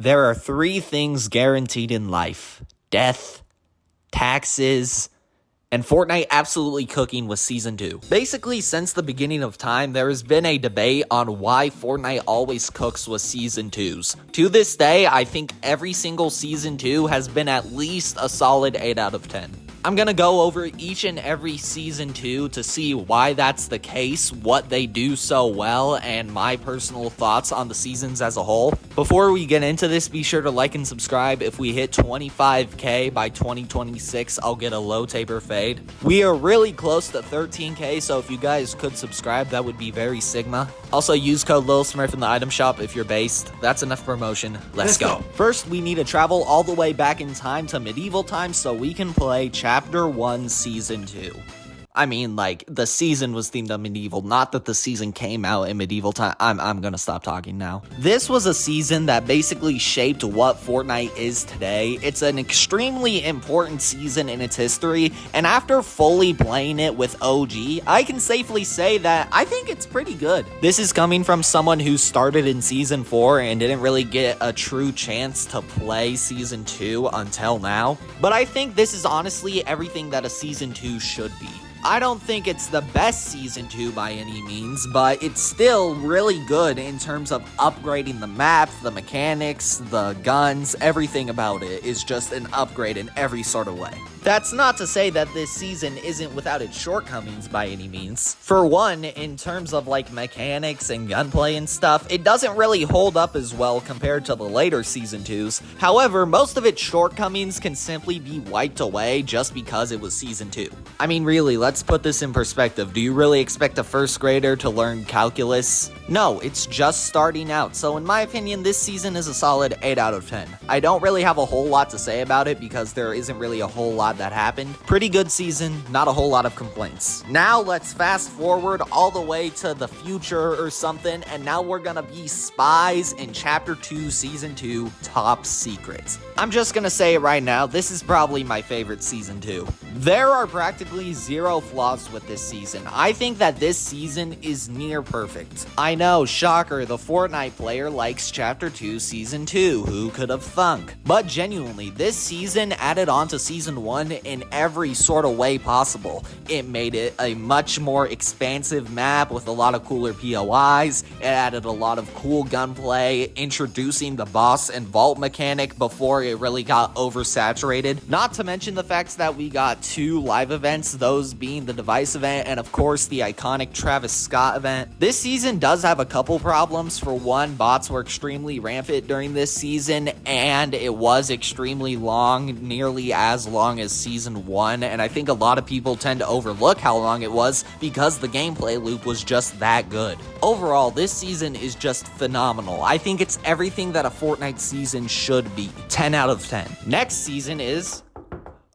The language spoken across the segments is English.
There are three things guaranteed in life: death, taxes, and Fortnite absolutely cooking with Season 2. Basically, since the beginning of time, there has been a debate on why Fortnite always cooks with Season 2s. To this day, I think every single Season 2 has been at least a solid 8 out of 10. I'm gonna go over each and every Season 2 to see why that's the case, what they do so well, and my personal thoughts on the seasons as a whole. Before we get into this, be sure to like and subscribe. If we hit 25k by 2026, I'll get a low taper fade. We are really close to 13k, so if you guys could subscribe, that would be very Sigma. Also, use code LilSmurf in the item shop if you're based. That's enough promotion. Let's go. First, we need to travel all the way back in time to medieval times so we can play Chapter 1, Season 2. I mean, like, the season was themed on medieval, not that the season came out in medieval time. I'm gonna stop talking now. This was a season that basically shaped what Fortnite is today. It's an extremely important season in its history, and after fully playing it with OG, I can safely say that I think it's pretty good. This is coming from someone who started in Season 4 and didn't really get a true chance to play Season 2 until now, but I think this is honestly everything that a Season 2 should be. I don't think it's the best Season 2 by any means, but it's still really good in terms of upgrading the map, the mechanics, the guns, everything about it is just an upgrade in every sort of way. That's not to say that this season isn't without its shortcomings by any means. For one, in terms of like mechanics and gunplay and stuff, it doesn't really hold up as well compared to the later Season 2s. However, most of its shortcomings can simply be wiped away just because it was Season 2. I mean, really, let's put this in perspective. Do you really expect a first grader to learn calculus? No, it's just starting out. So in my opinion, this season is a solid 8 out of 10. I don't really have a whole lot to say about it because there isn't really a whole lot that happened. Pretty good season, not a whole lot of complaints. Now let's fast forward all the way to the future or something, and now we're gonna be spies in Chapter 2, Season 2, Top Secret. I'm just gonna say it right now, this is probably my favorite Season 2. There are practically zero flaws with this season. I think that this season is near perfect. I know, shocker, the Fortnite player likes Chapter 2, Season 2, who could have thunk? But genuinely, this season added on to Season 1 in every sort of way possible. It made it a much more expansive map with a lot of cooler POIs, it added a lot of cool gunplay, introducing the boss and vault mechanic before it really got oversaturated. Not to mention the fact that we got 2 live events, those being the device event and of course the iconic Travis Scott event. This season does have a couple problems. For one, bots were extremely rampant during this season and it was extremely long, nearly as long as Season 1, and I think a lot of people tend to overlook how long it was because the gameplay loop was just that good. Overall, this season is just phenomenal. I think it's everything that a Fortnite season should be. 10 out of 10. Next season is...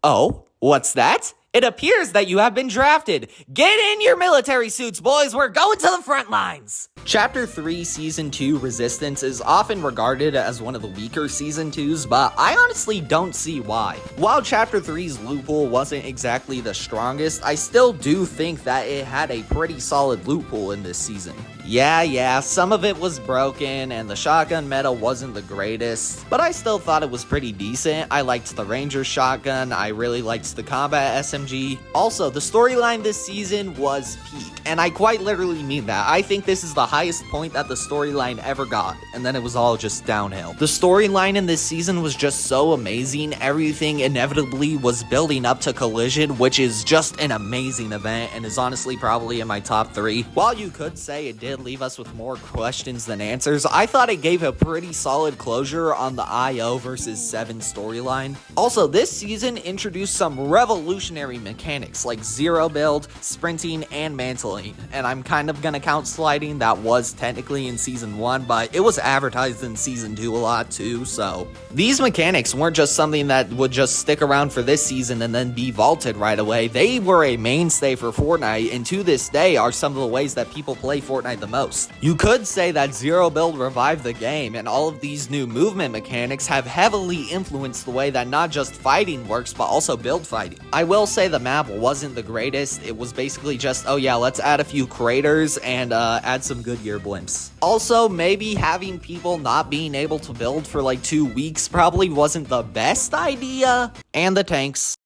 Oh, what's that? It appears that you have been drafted. Get in your military suits, boys. We're going to the front lines. Chapter 3, Season 2, Resistance is often regarded as one of the weaker Season 2s, but I honestly don't see why. While Chapter 3's loophole wasn't exactly the strongest, I still do think that it had a pretty solid loophole in this season. Yeah, some of it was broken, and the shotgun meta wasn't the greatest, but I still thought it was pretty decent. I liked the Ranger shotgun, I really liked the combat SMG. Also, the storyline this season was peak, and I quite literally mean that. I think this is the highest point that the storyline ever got, and then it was all just downhill. The storyline in this season was just so amazing. Everything inevitably was building up to Collision, which is just an amazing event, and is honestly probably in my top 3. While you could say it did leave us with more questions than answers, I thought it gave a pretty solid closure on the IO versus 7 storyline. Also, this season introduced some revolutionary mechanics like zero build, sprinting, and mantling, and I'm kind of gonna count sliding. That was technically in Season 1, but it was advertised in Season 2 a lot too, so these mechanics weren't just something that would just stick around for this season and then be vaulted right away. They were a mainstay for Fortnite, and to this day are some of the ways that people play Fortnite the most. You could say that zero build revived the game, and all of these new movement mechanics have heavily influenced the way that not just fighting works, but also build fighting. I will say the map wasn't the greatest. It was basically just, oh yeah, let's add a few craters and add some good Goodyear blimps. Also, maybe having people not being able to build for like 2 weeks probably wasn't the best idea. And the tanks.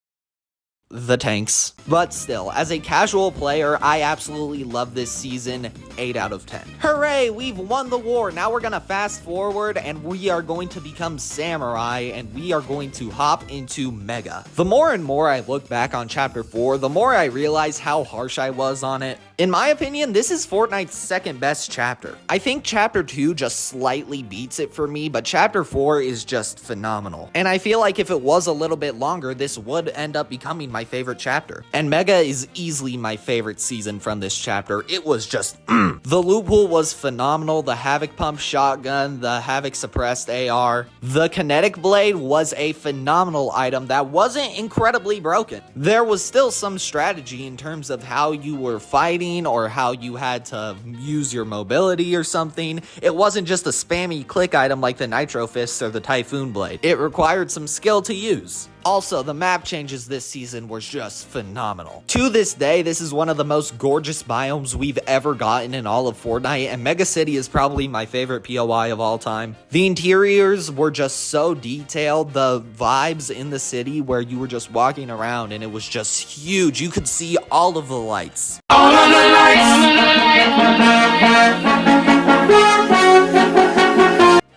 But still, as a casual player, I absolutely love this season. 8 out of 10. Hooray, we've won the war. Now we're gonna fast forward and we are going to become samurai and we are going to hop into Mega. The more and more I look back on chapter 4, the more I realize how harsh I was on it. In my opinion, this is Fortnite's second best chapter. I think chapter 2 just slightly beats it for me, but chapter 4 is just phenomenal. And I feel like if it was a little bit longer, this would end up becoming my favorite chapter. And Mega is easily my favorite season from this chapter. It was just The loot pool was phenomenal. The Havoc Pump shotgun, the Havoc suppressed AR. The Kinetic Blade was a phenomenal item that wasn't incredibly broken. There was still some strategy in terms of how you were fighting or how you had to use your mobility or something. It wasn't just a spammy click item like the Nitro Fist or the Typhoon Blade. It required some skill to use. Also, the map changes this season were just phenomenal. To this day, this is one of the most gorgeous biomes we've ever gotten in all of Fortnite, and Mega City is probably my favorite POI of all time. The interiors were just so detailed, the vibes in the city where you were just walking around and it was just huge. You could see all of the lights. All of the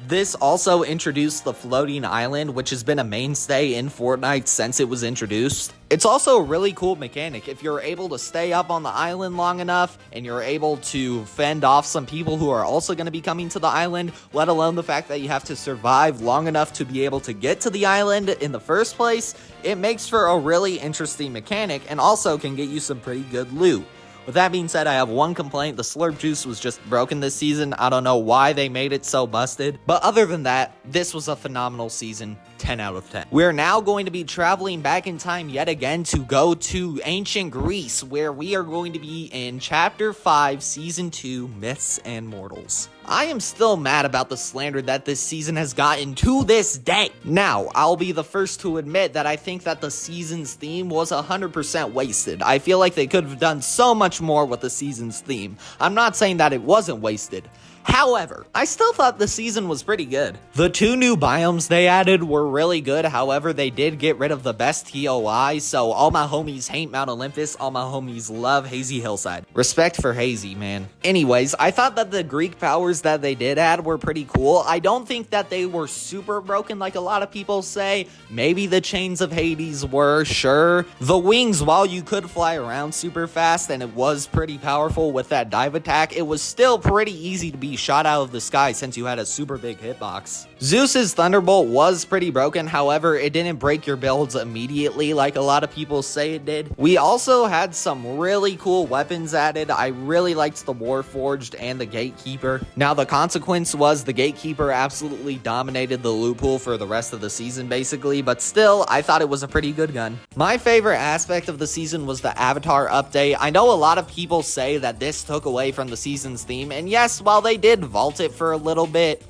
This also introduced the floating island, which has been a mainstay in Fortnite since it was introduced. It's also a really cool mechanic. If you're able to stay up on the island long enough and you're able to fend off some people who are also going to be coming to the island, let alone the fact that you have to survive long enough to be able to get to the island in the first place, it makes for a really interesting mechanic and also can get you some pretty good loot. With that being said, I have one complaint. The slurp juice was just broken this season. I don't know why they made it so busted. But other than that, this was a phenomenal season. 10 out of 10. We're now going to be traveling back in time yet again to go to ancient Greece, where we are going to be in Chapter 5, Season 2, Myths and Mortals. I am still mad about the slander that this season has gotten to this day. Now, I'll be the first to admit that I think that the season's theme was 100% wasted. I feel like they could have done so much more with the season's theme. I'm not saying that it wasn't wasted. However, I still thought the season was pretty good. The 2 new biomes they added were really good. However, they did get rid of the best TOI, so all my homies hate Mount Olympus, all my homies love Hazy Hillside. Respect for Hazy, man. Anyways, I thought that the Greek powers that they did add were pretty cool. I don't think that they were super broken like a lot of people say. Maybe the Chains of Hades were, sure. The wings, while you could fly around super fast and it was pretty powerful with that dive attack, it was still pretty easy to be shot out of the sky since you had a super big hitbox. Zeus's Thunderbolt was pretty broken, however, it didn't break your builds immediately like a lot of people say it did. We also had some really cool weapons added. I really liked the Warforged and the Gatekeeper. Now, the consequence was the Gatekeeper absolutely dominated the loot pool for the rest of the season, basically, but still, I thought it was a pretty good gun. My favorite aspect of the season was the Avatar update. I know a lot of people say that this took away from the season's theme, and yes, while they did vault it for a little bit,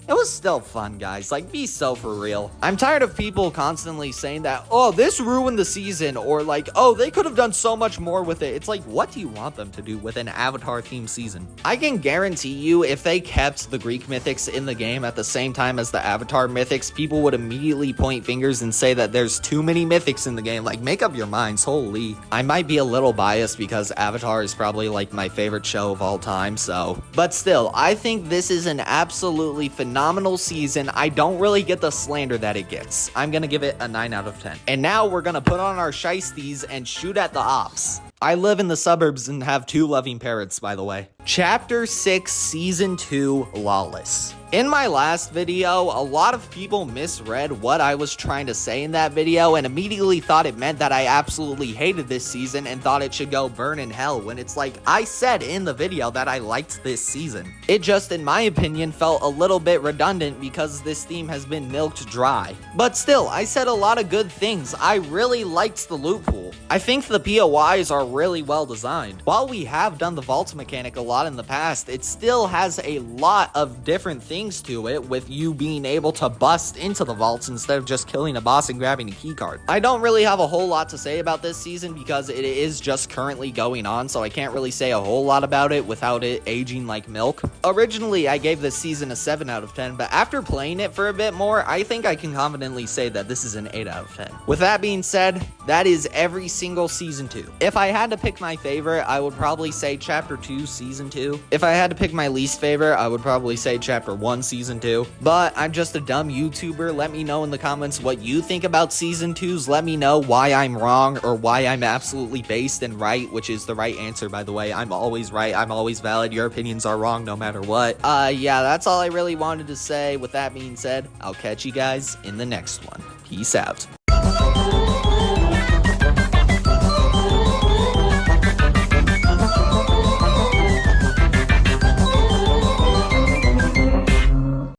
it was still fun, guys. Like, be so for real. I'm tired of people constantly saying that, oh, this ruined the season, or like, oh, they could have done so much more with it. It's like, what do you want them to do with an Avatar-themed season? I can guarantee you, if they kept the Greek mythics in the game at the same time as the Avatar mythics, people would immediately point fingers and say that there's too many mythics in the game. Like, make up your minds, holy. I might be a little biased because Avatar is probably like my favorite show of all time, so. But still, I think this is an absolutely phenomenal season. I don't really get the slander that it gets. I'm gonna give it a 9 out of 10. And now we're gonna put on our shiesties and shoot at the ops. I live in the suburbs and have 2 loving parrots, by the way. Chapter 6, Season 2, Lawless. In my last video, a lot of people misread what I was trying to say in that video and immediately thought it meant that I absolutely hated this season and thought it should go burn in hell, when it's like, I said in the video that I liked this season. It just, in my opinion, felt a little bit redundant because this theme has been milked dry. But still, I said a lot of good things. I really liked the loot pool. I think the POIs are really well designed. While we have done the vaults mechanic a lot in the past, it still has a lot of different things to it, with you being able to bust into the vaults instead of just killing a boss and grabbing a keycard. I don't really have a whole lot to say about this season because it is just currently going on, so I can't really say a whole lot about it without it aging like milk. Originally, I gave this season a 7 out of 10, but after playing it for a bit more, I think I can confidently say that this is an 8 out of 10. With that being said, that is every single Season 2. If I had to pick my favorite, I would probably say Chapter 2, Season 2. If I had to pick my least favorite, I would probably say Chapter 1, Season 2. But I'm just a dumb YouTuber. Let me know in the comments what you think about Season 2s. Let me know why I'm wrong or why I'm absolutely based and right, which is the right answer, by the way. I'm always right. I'm always valid. Your opinions are wrong no matter what. Yeah, that's all I really wanted to say. With that being said, I'll catch you guys in the next one. Peace out.